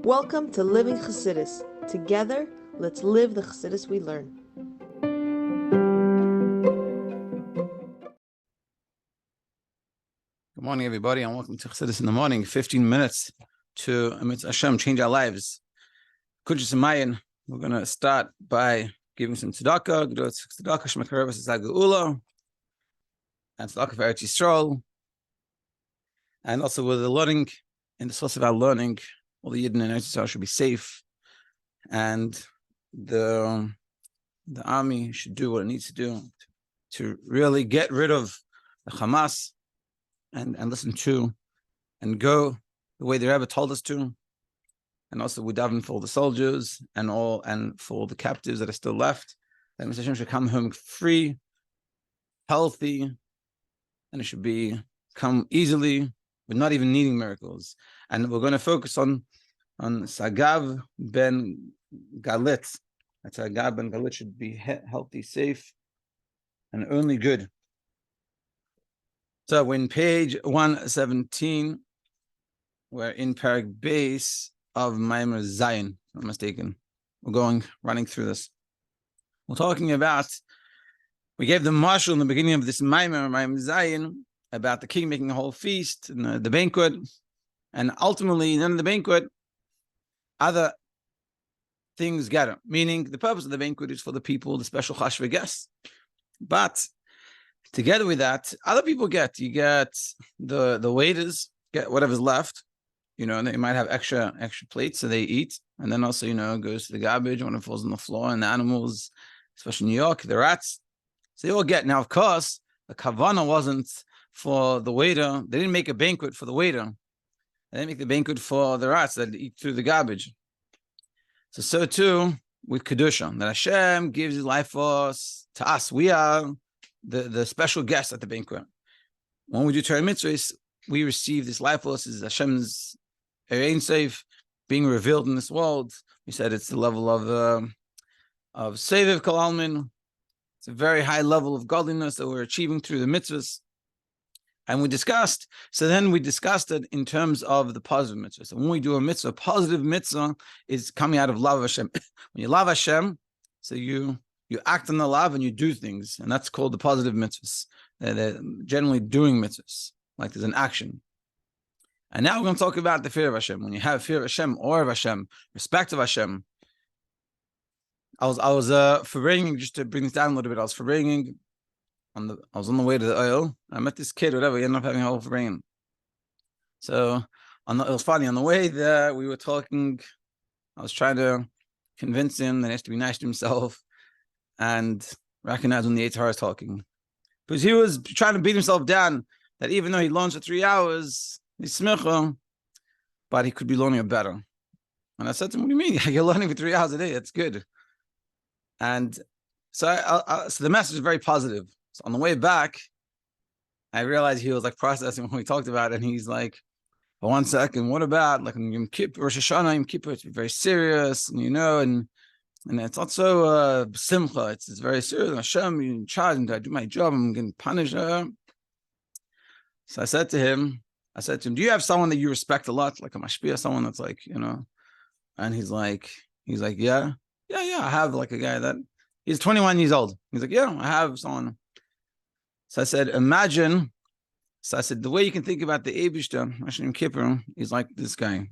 Welcome to Living Chassidus. Together, let's live the Chassidus we learn. Good morning, everybody, and welcome to Chassidus in the morning. 15 minutes to Hashem change our lives. Kuntres and Mayan, we're going to start by giving some tzedakah. Tzedakah shmekarev Sagav and tzedakah for Eretz Yisrael. And also with the learning, in the source of our learning, all the Yidden in Eretz Yisrael should be safe, and the army should do what it needs to do to really get rid of the Hamas and listen to and go the way the Rebbe told us to. And also we daven for all the soldiers and for the captives that are still left, that Mr. Hashem should come home free, healthy, and it should come easily, but not even needing miracles. And we're going to focus on Sagav ben Galit. That Sagav ben Galit should be healthy, safe, and only good. So we're in page 117. We're in Parak base of Maamar Zion, if I'm not mistaken. We're running through this. We're talking about, we gave the marshal in the beginning of this Maamar Zion, about the king making a whole feast and the banquet. And ultimately, none of the banquet, other things gather. Meaning, the purpose of the banquet is for the people, the special chashva guests. But together with that, other people you get the waiters, get whatever's left. You know, they might have extra plates, so they eat. And then also, it goes to the garbage when it falls on the floor, and the animals, especially in New York, the rats. So they all get. Now, of course, the kavanah wasn't for the waiter. They didn't make a banquet for the waiter. They didn't make the banquet for the rats that eat through the garbage. So too with Kedusha, that Hashem gives his life for us, to us. We are the special guests at the banquet. When we do Torah mitzvahs, we receive this life force as Hashem's Ein Sof being revealed in this world. We said it's the level of Seviv Kol Almin. It's a very high level of godliness that we're achieving through the mitzvahs. And we discussed it in terms of the positive mitzvah. So when we do a mitzvah, positive mitzvah is coming out of love of Hashem. When you love Hashem, so you act on the love and you do things, and that's called the positive mitzvahs. They're generally doing mitzvahs, like there's an action. And now we're going to talk about the fear of Hashem. When you have fear of Hashem, awe of Hashem, respect of Hashem. I was forbearing, just to bring this down a little bit. I was forbearing. I was on the way to the oil. I met this kid, whatever. He ended up having a whole forbearing. So it was funny. On the way there, we were talking. I was trying to convince him that he has to be nice to himself and recognize when the HR is talking, because he was trying to beat himself down that even though he learns for 3 hours, he's smicha, but he could be learning it better. And I said to him, "What do you mean? You're learning for 3 hours a day. That's good." And so, so the message is very positive. So on the way back, I realized he was like processing what we talked about, and he's like, "But 1 second, what about like Yom Kippur, Rosh Hashanah, Yom Kippur? It's very serious, and it's not so simcha. It's very serious. Hashem, you're in charge, and I do my job. I'm getting punished." So I said to him, "Do you have someone that you respect a lot, like a mashpia, someone that's like, And he's like, yeah, I have like a guy that he's 21 years old. He's like, yeah, I have someone. So I said, imagine. So I said, the way you can think about the Eibishter, Hashem Kippur, is like this guy.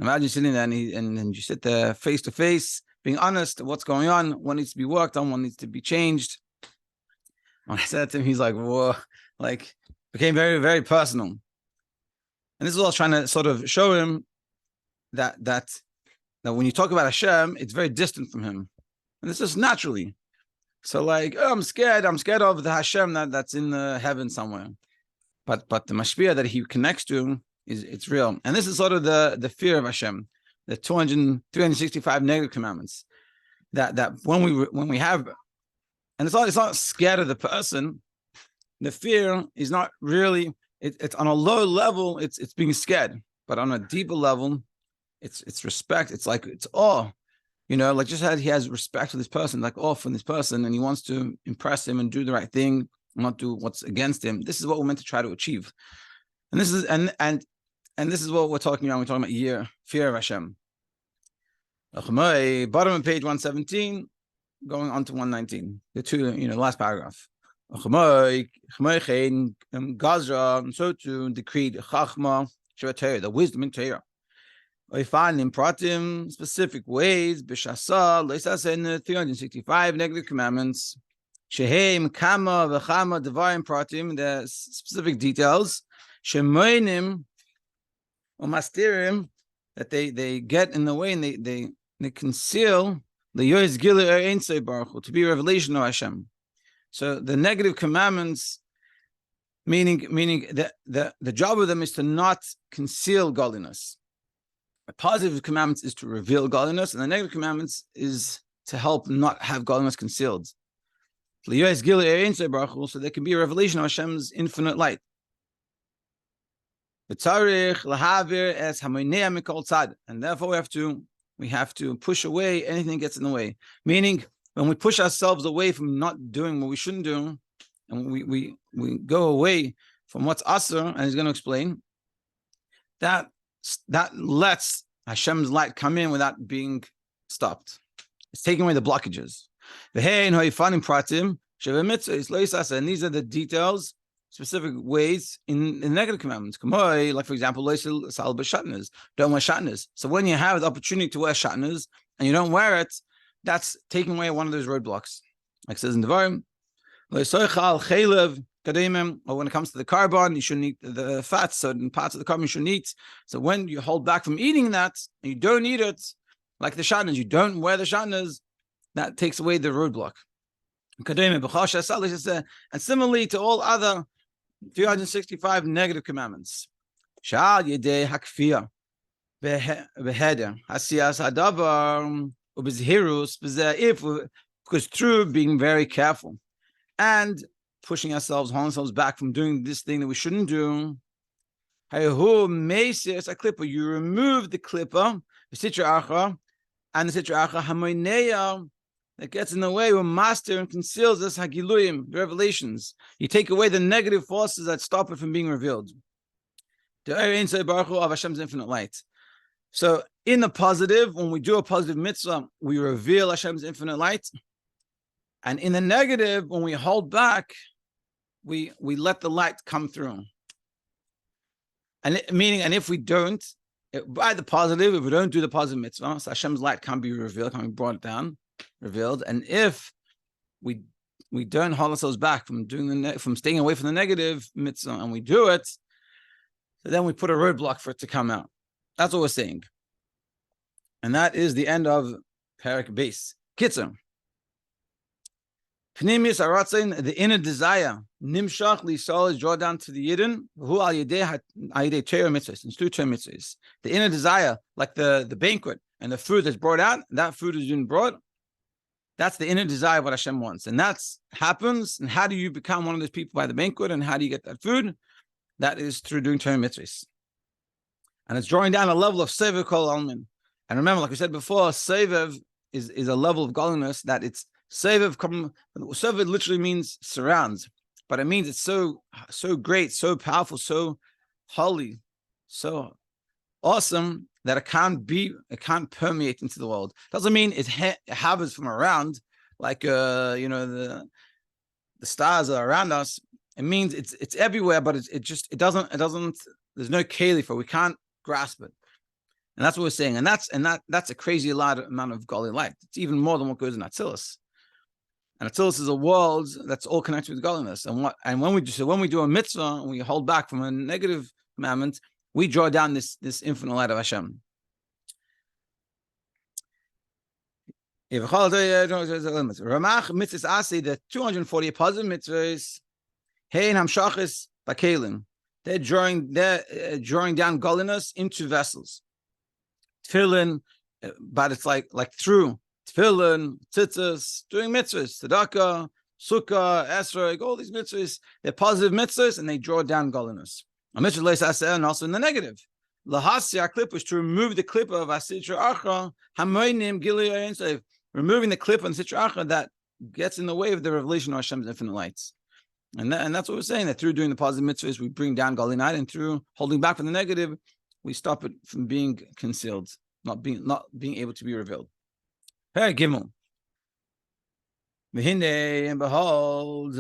Imagine sitting there and you sit there face to face, being honest, what's going on, what needs to be worked on, what needs to be changed. When I said to him, he's like, whoa, like became very, very personal. And this is what I was trying to sort of show him that when you talk about Hashem, it's very distant from him. And this is naturally. So like, oh, I'm scared of the Hashem that's in the heaven somewhere. But the mashpia that he connects to it's real. And this is sort of the fear of Hashem, the 365 negative commandments. That when we have, and it's not scared of the person. The fear is not really, it's on a low level, it's being scared. But on a deeper level, it's respect. It's like, it's awe. Like just he has respect for this person, like awe for this person, and he wants to impress him and do the right thing, not do what's against him. This is what we're meant to try to achieve. And this is and this is what we're talking about. We're talking about fear of Hashem. Bottom of page 117, going on to 119. The two, last paragraph. Gazra, so to decreed Chachma, the wisdom in Torah. I find in pratim specific ways, b'shasa, leisas in 365 negative commandments. Sheheim kama v'chama divine pratim, the specific details. Shemoinim umastirim, that they get in the way and they conceal the yois gilu ein sei baruch Hu, to be revelation of Hashem. So the negative commandments, meaning that the job of them is to not conceal godliness. The positive commandments is to reveal godliness, and the negative commandments is to help not have godliness concealed. So there can be a revelation of Hashem's infinite light. And therefore we have to push away anything that gets in the way. Meaning, when we push ourselves away from not doing what we shouldn't do, and we go away from what's asur, and he's going to explain, that lets Hashem's light come in without being stopped. It's taking away the blockages. And these are the details, specific ways in the negative commandments. Like, for example, don't wear shatnez. So when you have the opportunity to wear shatnez and you don't wear it, that's taking away one of those roadblocks. Like it says in Devarim, or when it comes to the carbon, you shouldn't eat the fats, certain parts of the carbon you shouldn't eat. So when you hold back from eating that, and you don't eat it, like the shatnez, you don't wear the shatnez, that takes away the roadblock. And similarly to all other 365 negative commandments. Because through being very careful and pushing ourselves, holding ourselves back from doing this thing that we shouldn't do. You remove the klippa, the sitra acha, and the sitra acha hamoineya that gets in the way, will master and conceals us hagiluyim, the revelations. You take away the negative forces that stop it from being revealed. The ein sei baruch Hu of Hashem's infinite light. So in the positive, when we do a positive mitzvah, we reveal Hashem's infinite light. And in the negative, when we hold back, we let the light come through. And if we don't, by the positive, if we don't do the positive mitzvah, so Hashem's light can't be revealed, can't be brought down, revealed. And if we don't hold ourselves back from doing from staying away from the negative mitzvah, and we do it, so then we put a roadblock for it to come out. That's what we're saying. And that is the end of Perek Beis. Kitzur. Pnimius Aratzin, the inner desire, Nimshach Lisol is drawn down to the Yidden, who al Yedei Torah mitzvahs, and through Torah mitzvahs. The inner desire, like the banquet and the food that's brought out, that food is being brought. That's the inner desire of what Hashem wants. And that's happens. And how do you become one of those people by the banquet? And how do you get that food? That is through doing Torah mitzvahs. And it's drawing down a level of Sevev Kol Almin. And remember, like we said before, Sevev is a level of godliness that it's Sevev literally means surrounds, but it means it's so great, so powerful, so holy, so awesome that it can't permeate into the world. Doesn't mean it hovers from around like the stars are around us. It means it's everywhere, but it doesn't. There's no keli for it. We can't grasp it, and that's what we're saying. And that's a crazy amount of godly light. It's even more than what goes in Atzilus. And Atzilus is a world that's all connected with godliness. And when we do a mitzvah and we hold back from a negative commandment, we draw down this infinite light of Hashem. Ramach mitzvahs asi, the 240 positive mitzvahs, hein hamshachis bakelim. They're drawing down godliness into vessels. Tefillin, but it's like through tefillin, tzitzis, doing mitzvahs, tzedakah, sukkah, esrog, all these mitzvahs. They're positive mitzvahs and they draw down godliness. A mitzvah and also in the negative. Lahasya klip was to remove the klip of asitra acha hamoinim gilui einsev, removing the klip on sitra acha that gets in the way of the revelation of Hashem's infinite lights. And that's what we're saying, that through doing the positive mitzvahs, we bring down godly night, and through holding back from the negative, we stop it from being concealed. not being able to be revealed. Hey, Gimel. And behold,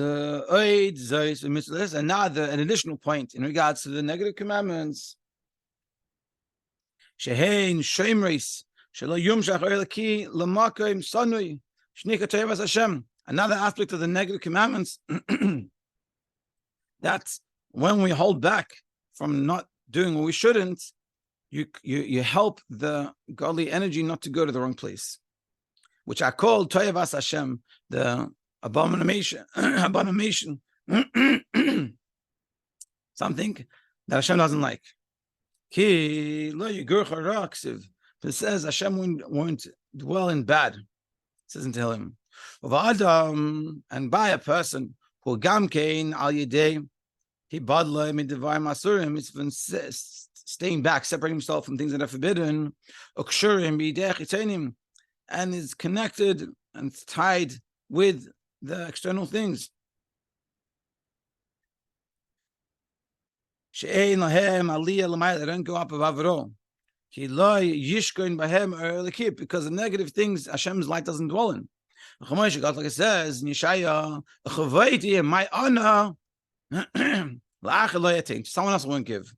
another an additional point in regards to the negative commandments. Shehein Shemris Shelo Yumshach Elaki Lamakim Sanui Shnika Tevas Hashem. Another aspect of the negative commandments that's when we hold back from not doing what we shouldn't, you help the godly energy not to go to the wrong place, which are called Toyevas Hashem, the abomination, something that Hashem doesn't like. It says Hashem won't dwell in bad. It says in Tehillim. And by a person who gamkein al yedei he badla midavar masurim, it's been staying back, separating himself from things that are forbidden, and is connected and tied with the external things. They don't go up above it all. Because the negative things Hashem's light doesn't dwell in. Like it says in Yeshaya, my honor, someone else won't give.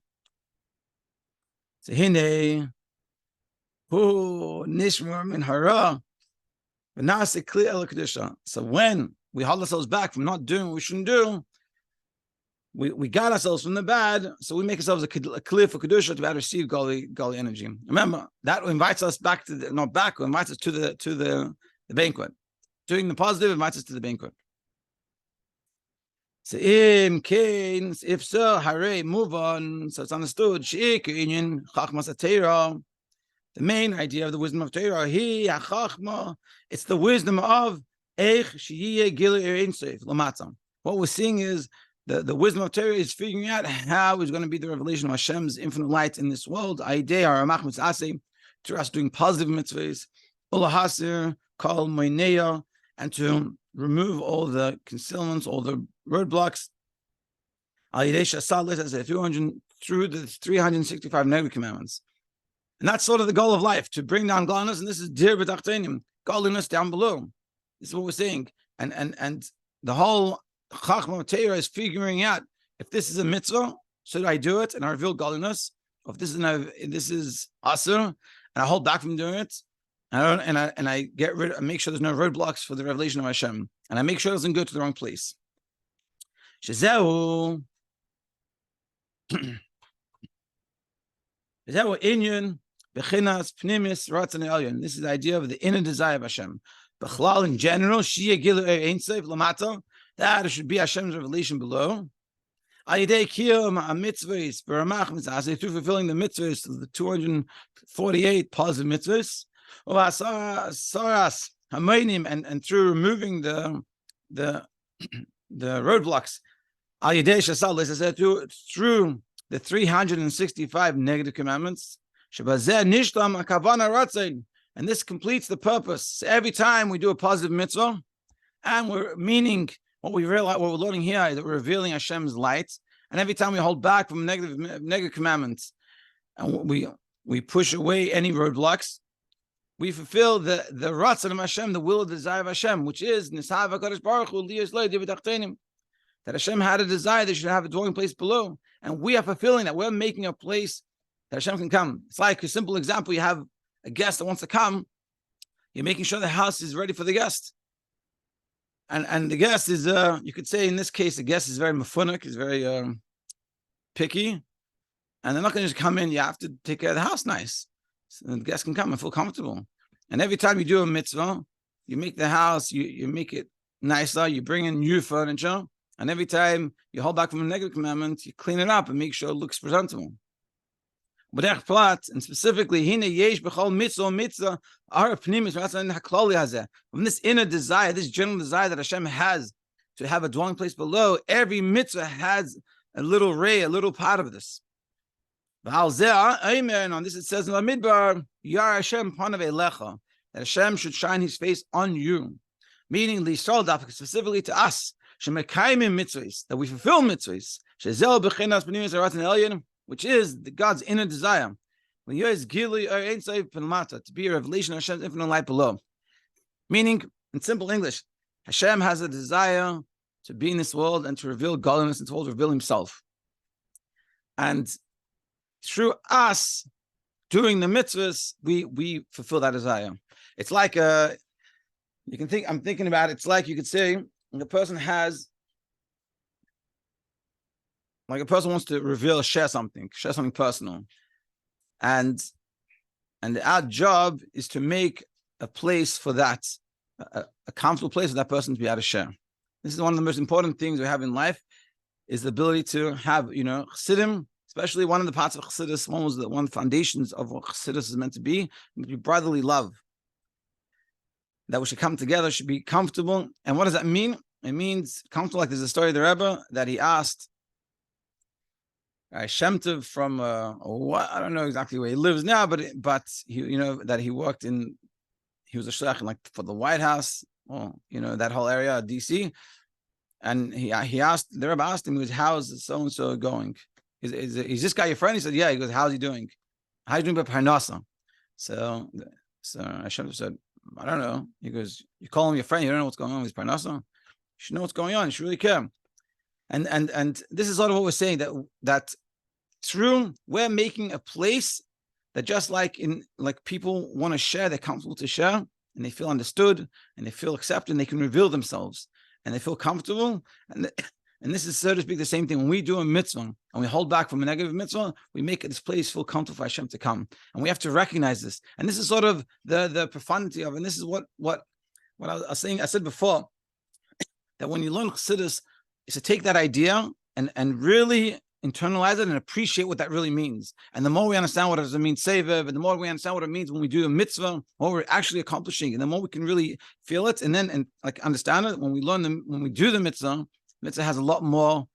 So hine, who nishmar min hara, v'nase kli el kedusha. So when we hold ourselves back from not doing what we shouldn't do, we got ourselves from the bad, so we make ourselves a clear for kedusha to be able to receive godly energy. Remember that invites us back to the, not back, invites us to the banquet. Doing the positive invites us to the banquet. So if so, hare move on. So it's understood. The main idea of the wisdom of Torah, it's the wisdom of what we're seeing is the wisdom of Torah is figuring out how is going to be the revelation of Hashem's infinite light in this world. To us doing positive mitzvahs, and to remove all the concealments, all the roadblocks. Through the 365 negative commandments. And that's sort of the goal of life, to bring down godliness, and this is dir b'tachtenim, godliness down below. This is what we're saying. And the whole Chachma Torah is figuring out, if this is a mitzvah, should I do it and I reveal godliness? Or if this is asur, and I hold back from doing it, and I get rid, I make sure there's no roadblocks for the revelation of Hashem, and I make sure it doesn't go to the wrong place. Shezeu inyan bechinas pnimis ratzon elyon. This is the idea of the inner desire of Hashem. Bechlal in general, shia gilu ein seif lamata. That it should be Hashem's revelation below. Ayidei kiyum mitzvahs beramach mitzvahs, through fulfilling the mitzvahs, the 248 positive mitzvahs. Saras hamaynim, and through removing the roadblocks. Ayidei shasal, as I said, through the 365 negative commandments. Shabazeh nishlam akavana ratzon, and this completes the purpose. So every time we do a positive mitzvah, and we're meaning what we realize, what we're learning here is that we're revealing Hashem's light. And every time we hold back from negative commandments, and we push away any roadblocks, we fulfill the ratzon of Hashem, the will of the desire of Hashem, which is Nisav HaKadosh Baruch Hu liyos lo yedei, that Hashem had a desire they should have a dwelling place below, and we are fulfilling that. We're making a place that Hashem can come. It's like a simple example: you have a guest that wants to come, you're making sure the house is ready for the guest. And the guest is, you could say in this case, the guest is very mafunik, is very picky, and they're not going to just come in. You have to take care of the house nice, so the guest can come and feel comfortable. And every time you do a mitzvah, you make the house, you make it nicer, you bring in new furniture, and every time you hold back from a negative commandment, you clean it up and make sure it looks presentable. And specifically, from this inner desire, this general desire that Hashem has to have a dwelling place below, every mitzvah has a little ray, a little part of this. And on this it says in the Midbar, Yar Hashem panav elecha, that Hashem should shine His face on you, meaning specifically to us, that we fulfill mitzvahs, which is God's inner desire. To be a revelation of Hashem's infinite light below. Meaning, in simple English, Hashem has a desire to be in this world and to reveal godliness in this world, to reveal Himself. And through us doing the mitzvahs, we fulfill that desire. It's like I'm thinking about it, it's like you could say the person wants to share something personal. And our job is to make a place for that, a comfortable place for that person to be able to share. This is one of the most important things we have in life, is the ability to have, Chassidim, especially one of the parts of Chassidus, one of the foundations of what Chassidus is meant to be brotherly love. That we should come together, should be comfortable. And what does that mean? It means comfortable, like there's a story of the Rebbe that he asked Shem Tov from what, I don't know exactly where he lives now, but he, that he worked in, he was a shliach like for the White House, that whole area, DC. And the Rebbe asked him, how's so and so going? Is this guy your friend? He said, yeah. He goes, how's he doing? How's he doing by Parnasa? So Hashem said, I don't know. He goes, you call him your friend, you don't know what's going on with his Parnasa? You should know what's going on. You should really care. And this is sort of what we're saying, that through we're making a place that just like people want to share, they're comfortable to share, and they feel understood, and they feel accepted, and they can reveal themselves, and they feel comfortable. And this is, so to speak, the same thing. When we do a mitzvah and we hold back from a negative mitzvah, we make this place feel comfortable for Hashem to come. And we have to recognize this. And this is sort of the profundity of it. And this is what I was saying. I said before, that when you learn Chassidus, is to take that idea and really internalize it and appreciate what that really means. And the more we understand what does it mean, Sevev, and the more we understand what it means when we do a mitzvah, what we're actually accomplishing, and the more we can really feel it and understand it. When we do the mitzvah has a lot more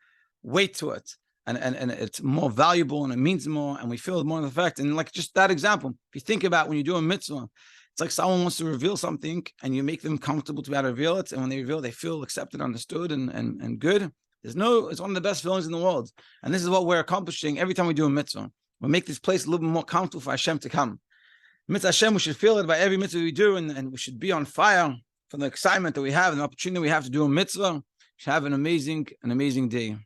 weight to it, and it's more valuable, and it means more, and we feel more of the effect. And like just that example, if you think about when you do a mitzvah, it's like someone wants to reveal something, and you make them comfortable to be able to reveal it. And when they reveal, they feel accepted, understood, and good. It's one of the best feelings in the world. And this is what we're accomplishing every time we do a mitzvah. We make this place a little bit more comfortable for Hashem to come. Mitzvah Hashem, we should feel it by every mitzvah we do, and we should be on fire for the excitement that we have and the opportunity we have to do a mitzvah. We should have an amazing day.